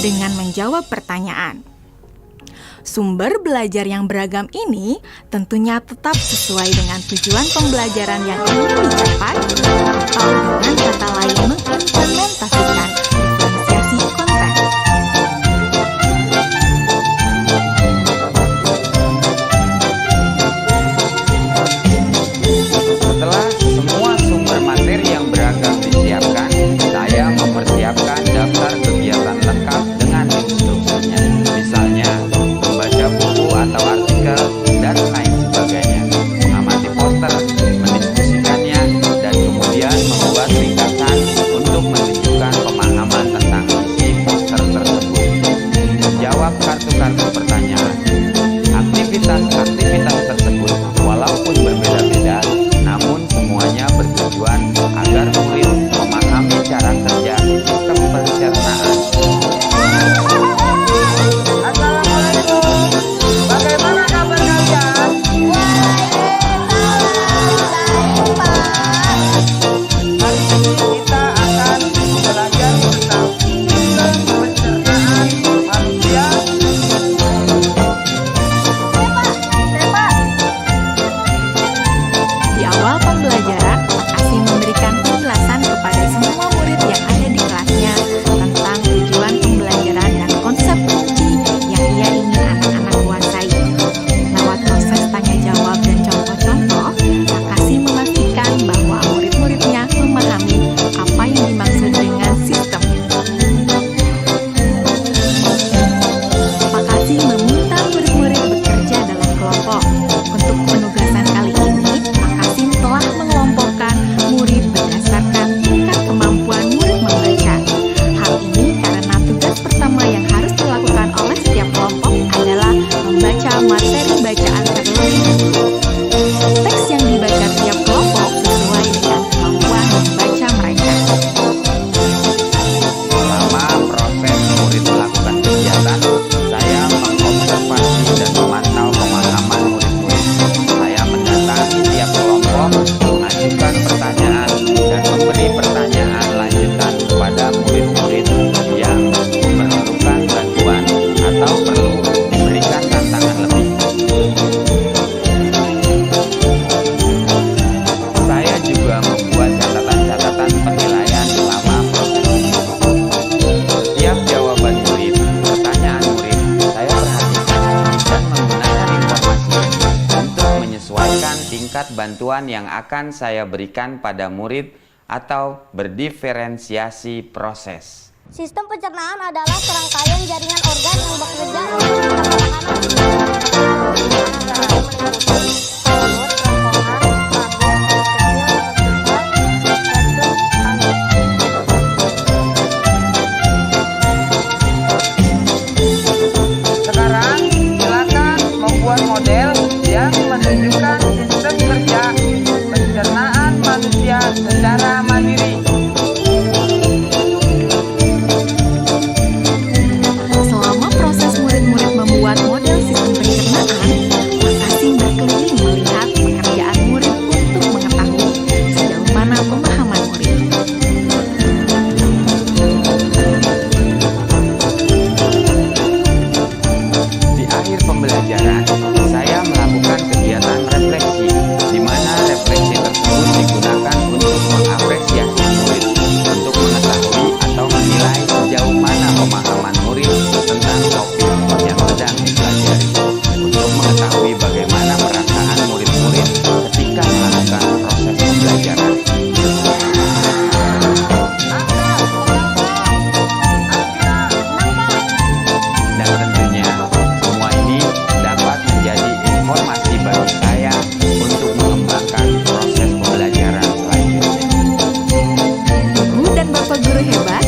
dengan menjawab pertanyaan. Sumber belajar yang beragam ini tentunya tetap sesuai dengan tujuan pembelajaran yang ingin dicapai atau dengan kata lain mengimplementasikan diferensiasi konten. Setelah semua sumber materi yang beragam disiapkan, saya mempersiapkan daftar kegiatan lengkap dengan instruksinya. Misalnya, membaca buku atau artikel, dan lain sebagainya. Mengamati poster, mendiskusikannya, dan kemudian membuat ringkasan untuk menunjukkan pemahaman tentang isi poster tersebut. Menjawab kartu-kartu pertanyaan. Aktivitas-aktivitas tersebut walaupun berbeda-beda, namun semuanya bertujuan agar murid memahami cara kerja sistem pencernaan. Assalamualaikum, bagaimana kabar kalian? Hari ini kita akan belajar tentang sistem pencernaan manusia. Di awal pembelajaran, Asim memberikan penjelasan kepada semua murid yang ada di kelasnya tentang tujuan pembelajaran dan konsep kunci yang ia ingin anak-anak kuasai. Lewat proses tanya jawab dan contoh-contoh, Asim memastikan bahwa murid-muridnya memahami apa yang dimaksud dengan sistem. Pak Asim meminta murid-murid bekerja dalam kelompok. Untuk penugasan kali ini, Pak Asim telah mengelompokkan murid berdasarkan tingkat kemampuan murid membaca. Hal ini karena tugas pertama yang harus dilakukan oleh setiap kelompok adalah membaca materi bacaan terlebih dahulu. Teks yang dibaca tiap kelompok sesuai dengan kemampuan membaca mereka. Selama proses murid melakukan kegiatan, saya mengobservasi dan memantau pemahaman murid-murid. Saya mendatangi tiap kelompok, mengajukan pertanyaan, dan memberi pertanyaan lanjutan kepada murid-murid yang memerlukan bantuan atau perlu diberikan tantangan lebih. Saya juga membuat catatan-catatan penilaian selama proses ini. Setiap jawaban murid, pertanyaan murid, saya perhatikan dan menggunakan informasi untuk menyesuaikan tingkat bantuan yang akan saya berikan pada murid atau berdiferensiasi proses. Sistem pencernaan adalah serangkaian jaringan organ yang bekerja untuk mencernah Sekarang silakan membuat model yang menunjukkan sistem kerja pencernaan manusia secara mandiri. Selama proses murid-murid membuat model sistem pencernaan, Pak Asim berkeliling melihat pekerjaan murid untuk mengetahui sejauh mana pemahaman murid. Di akhir pembelajaran, saya melakukan kegiatan refleksi, di mana refleksi tersebut digunakan untuk mengapresiasi murid, untuk mengetahui atau menilai sejauh mana pemahaman murid tentang topik yang sedang dipelajari, untuk mengetahui bagaimana perasaan murid-murid ketika melakukan proses pembelajaran. Dan tentunya semua ini dapat menjadi informasi bagi saya untuk mengembangkan proses pembelajaran selanjutnya. Ibu dan Bapak guru hebat,